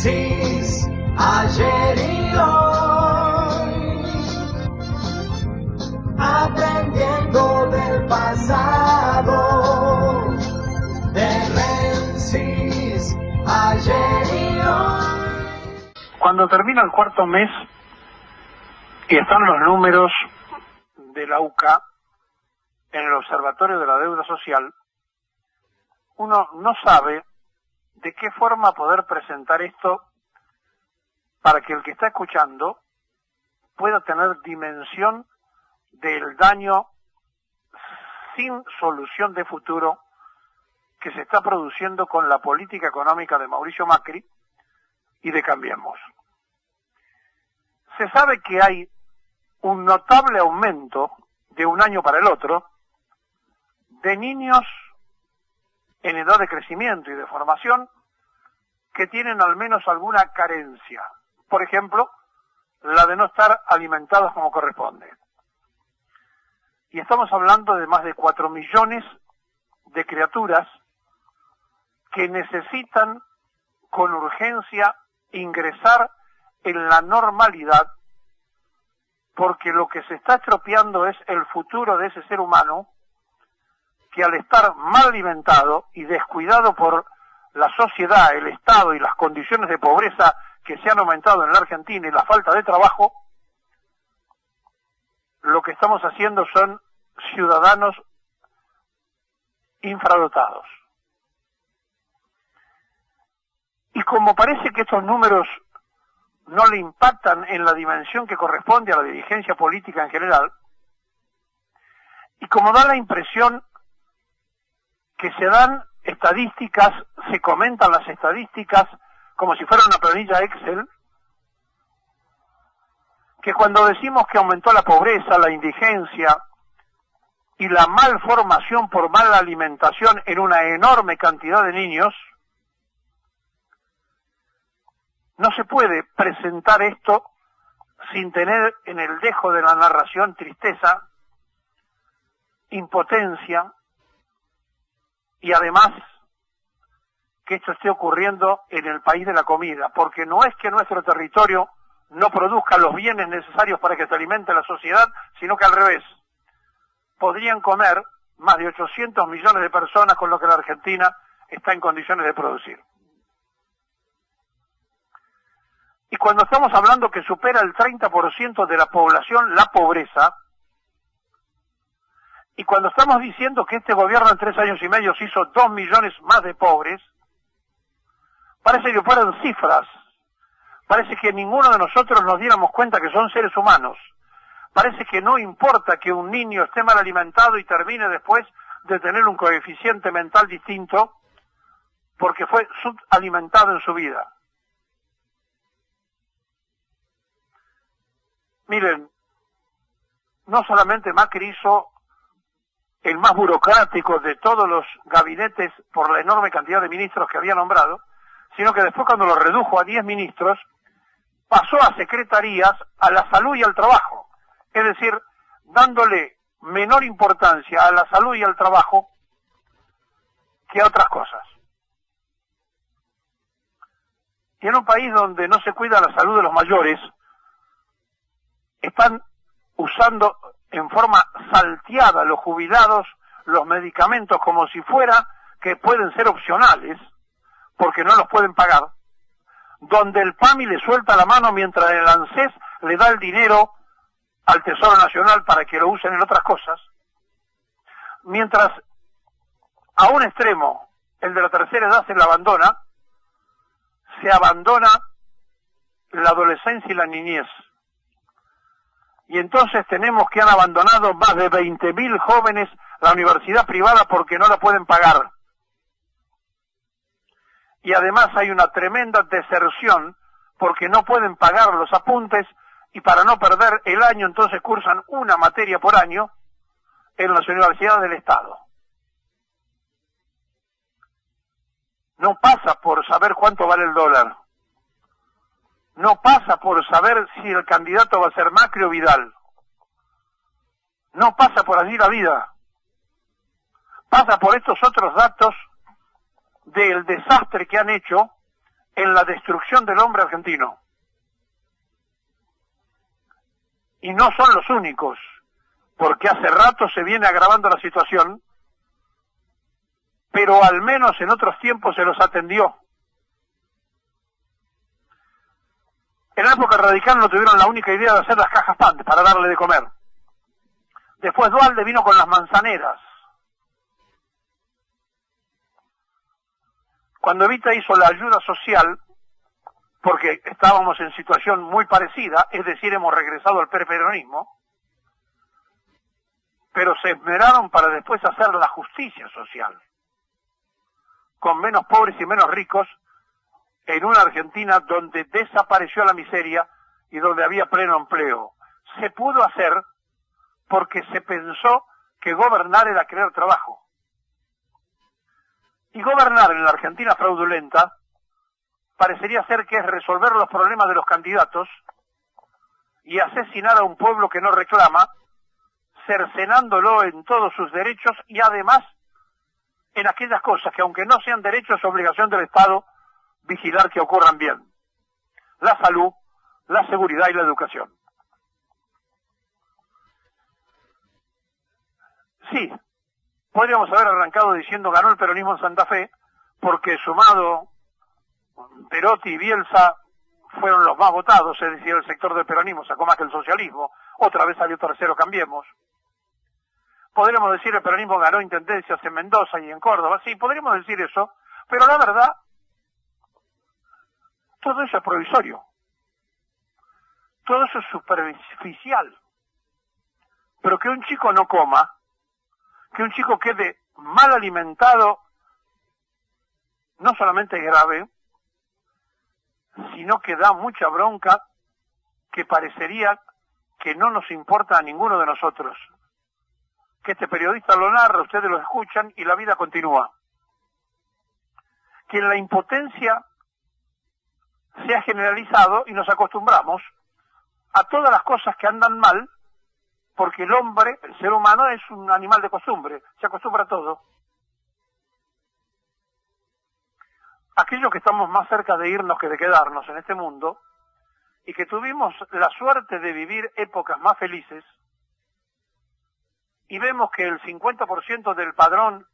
Francis, ayer y hoy, aprendiendo del pasado, de Francis, ayer y hoy. Cuando termina el cuarto mes y están los números de la UCA en el Observatorio de la Deuda Social, uno no sabe de qué forma poder presentar esto para que el que está escuchando pueda tener dimensión del daño sin solución de futuro que se está produciendo con la política económica de Mauricio Macri y de Cambiemos. Se sabe que hay un notable aumento de un año para el otro de niños en edad de crecimiento y de formación que tienen al menos alguna carencia. Por ejemplo, la de no estar alimentados como corresponde. Y estamos hablando de más de 4 millones de criaturas que necesitan con urgencia ingresar en la normalidad, porque lo que se está estropeando es el futuro de ese ser humano que al estar mal alimentado y descuidado por la sociedad, el Estado y las condiciones de pobreza que se han aumentado en la Argentina y la falta de trabajo, lo que estamos haciendo son ciudadanos infradotados. Y como parece que estos números no le impactan en la dimensión que corresponde a la dirigencia política en general, y como da la impresión que se dan estadísticas, se comentan las estadísticas como si fuera una planilla Excel, que cuando decimos que aumentó la pobreza, la indigencia y la malformación por mala alimentación en una enorme cantidad de niños, no se puede presentar esto sin tener en el dejo de la narración tristeza, impotencia, y además que esto esté ocurriendo en el país de la comida, porque no es que nuestro territorio no produzca los bienes necesarios para que se alimente la sociedad, sino que al revés. Podrían comer más de 800 millones de personas con lo que la Argentina está en condiciones de producir. Y cuando estamos hablando que supera el 30% de la población la pobreza, y cuando estamos diciendo que este gobierno en 3 años y medio se hizo 2 millones más de pobres, parece que fueran cifras, parece que ninguno de nosotros nos diéramos cuenta que son seres humanos, parece que no importa que un niño esté mal alimentado y termine después de tener un coeficiente mental distinto porque fue subalimentado en su vida. Miren, no solamente Macri hizo el más burocrático de todos los gabinetes por la enorme cantidad de ministros que había nombrado, sino que después cuando lo redujo a 10 ministros, pasó a secretarías a la salud y al trabajo, es decir, dándole menor importancia a la salud y al trabajo que a otras cosas. Y en un país donde no se cuida la salud de los mayores, están usando en forma salteada los jubilados los medicamentos como si fuera que pueden ser opcionales, porque no los pueden pagar, donde el PAMI le suelta la mano mientras el ANSES le da el dinero al Tesoro Nacional para que lo usen en otras cosas, mientras a un extremo, el de la tercera edad, se abandona la adolescencia y la niñez. Y entonces tenemos que han abandonado más de 20.000 jóvenes la universidad privada porque no la pueden pagar. Y además hay una tremenda deserción porque no pueden pagar los apuntes y para no perder el año entonces cursan una materia por año en las universidades del Estado. No pasa por saber cuánto vale el dólar. No pasa por saber si el candidato va a ser Macri o Vidal. No pasa por allí la vida. Pasa por estos otros datos del desastre que han hecho en la destrucción del hombre argentino. Y no son los únicos, porque hace rato se viene agravando la situación, pero al menos en otros tiempos se los atendió. En la época radical no tuvieron la única idea de hacer las cajas pan para darle de comer. Después Duhalde vino con las manzaneras. Cuando Evita hizo la ayuda social, porque estábamos en situación muy parecida, es decir, hemos regresado al preperonismo, pero se esmeraron para después hacer la justicia social, con menos pobres y menos ricos, en una Argentina donde desapareció la miseria y donde había pleno empleo. Se pudo hacer porque se pensó que gobernar era crear trabajo. Y gobernar en la Argentina fraudulenta parecería ser que es resolver los problemas de los candidatos y asesinar a un pueblo que no reclama, cercenándolo en todos sus derechos y además en aquellas cosas que aunque no sean derechos es obligación del Estado vigilar que ocurran bien. La salud, la seguridad y la educación. Sí, podríamos haber arrancado diciendo ganó el peronismo en Santa Fe, porque sumado Perotti y Bielsa fueron los más votados, es decir, el sector del peronismo sacó más que el socialismo, otra vez salió tercero Cambiemos. Podríamos decir el peronismo ganó intendencias en Mendoza y en Córdoba, sí, podríamos decir eso, pero la verdad, todo eso es provisorio. Todo eso es superficial. Pero que un chico no coma, que un chico quede mal alimentado, no solamente es grave, sino que da mucha bronca, que parecería que no nos importa a ninguno de nosotros. Que este periodista lo narra, ustedes lo escuchan y la vida continúa. Que en la impotencia se ha generalizado y nos acostumbramos a todas las cosas que andan mal, porque el hombre, el ser humano, es un animal de costumbre, se acostumbra a todo. Aquellos que estamos más cerca de irnos que de quedarnos en este mundo, y que tuvimos la suerte de vivir épocas más felices, y vemos que el 50% del padrón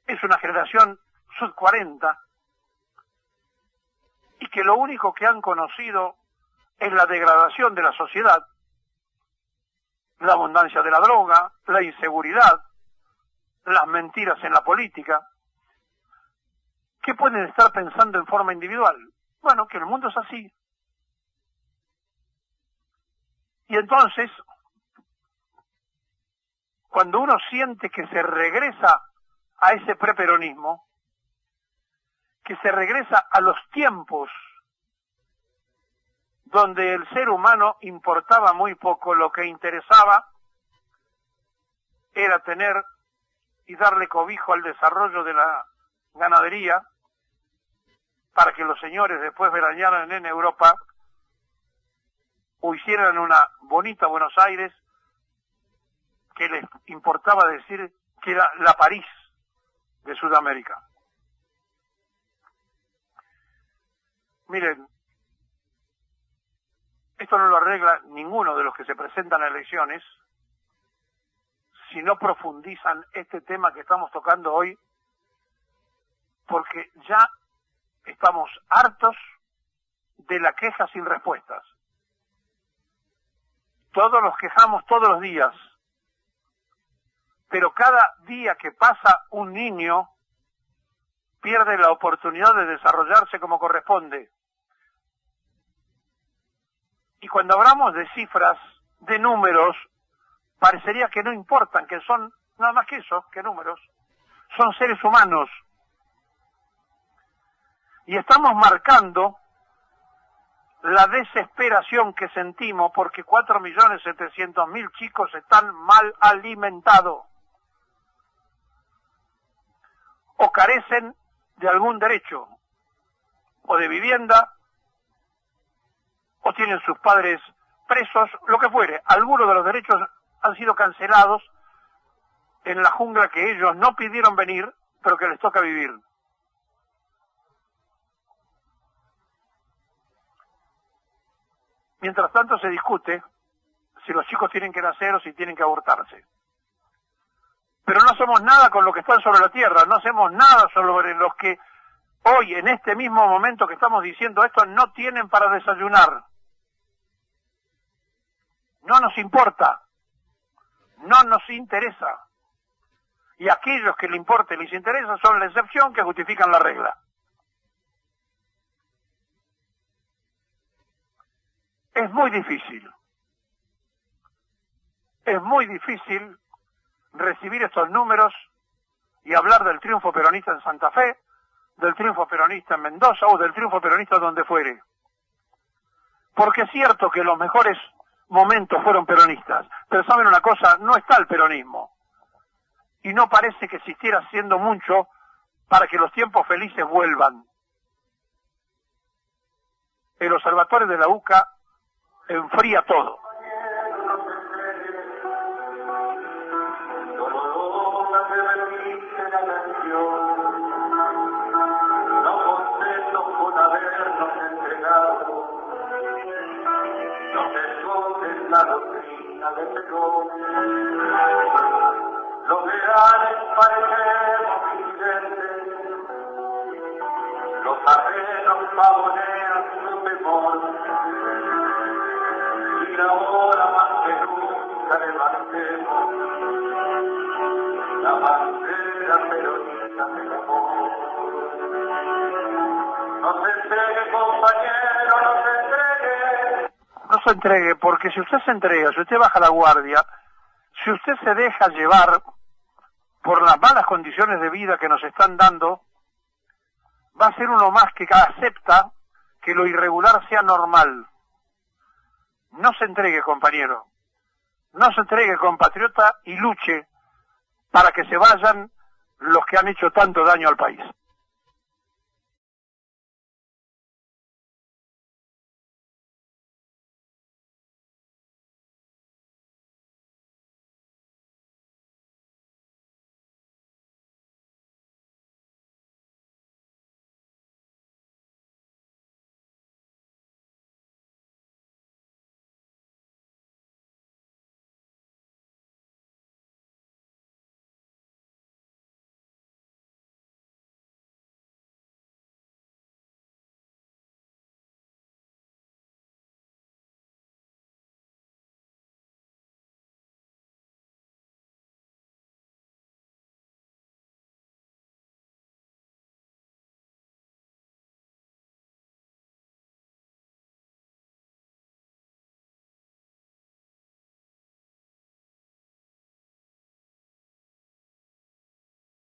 es una generación sub 40, y que lo único que han conocido es la degradación de la sociedad, la abundancia de la droga, la inseguridad, las mentiras en la política. ¿Qué pueden estar pensando en forma individual? Bueno, que el mundo es así. Y entonces, cuando uno siente que se regresa a ese preperonismo, que se regresa a los tiempos donde el ser humano importaba muy poco, lo que interesaba era tener y darle cobijo al desarrollo de la ganadería para que los señores después veranearan en Europa o hicieran una bonita Buenos Aires que les importaba decir que era la París de Sudamérica. Miren, esto no lo arregla ninguno de los que se presentan a elecciones si no profundizan este tema que estamos tocando hoy, porque ya estamos hartos de la queja sin respuestas. Todos nos quejamos todos los días, pero cada día que pasa un niño pierde la oportunidad de desarrollarse como corresponde. Y cuando hablamos de cifras, de números, parecería que no importan, que son nada más que eso, que números. Son seres humanos. Y estamos marcando la desesperación que sentimos porque 4.700.000 chicos están mal alimentados o carecen de algún derecho, o de vivienda, o tienen sus padres presos, lo que fuere. Algunos de los derechos han sido cancelados en la jungla que ellos no pidieron venir, pero que les toca vivir. Mientras tanto se discute si los chicos tienen que nacer o si tienen que abortarse. Pero no hacemos nada con los que están sobre la tierra, no hacemos nada sobre los que hoy, en este mismo momento que estamos diciendo esto, no tienen para desayunar. No nos importa, no nos interesa. Y aquellos que le importa y les interesa son la excepción que justifican la regla. Es muy difícil recibir estos números y hablar del triunfo peronista en Santa Fe, del triunfo peronista en Mendoza o del triunfo peronista donde fuere. Porque es cierto que los mejores momentos fueron peronistas, pero saben una cosa, no está el peronismo. Y no parece que existiera haciendo mucho para que los tiempos felices vuelvan. El observatorio de la UCA enfría todo. La doctrina de Perón, los reales parecemos incidentes, los arreglos pavonean su temor, y ahora más que nunca levantemos la bandera peronista del amor. No se entregue, compañero, no se entregue. No se entregue, porque si usted se entrega, si usted baja la guardia, si usted se deja llevar por las malas condiciones de vida que nos están dando, va a ser uno más que acepta que lo irregular sea normal. No se entregue, compañero. No se entregue, compatriota, y luche para que se vayan los que han hecho tanto daño al país.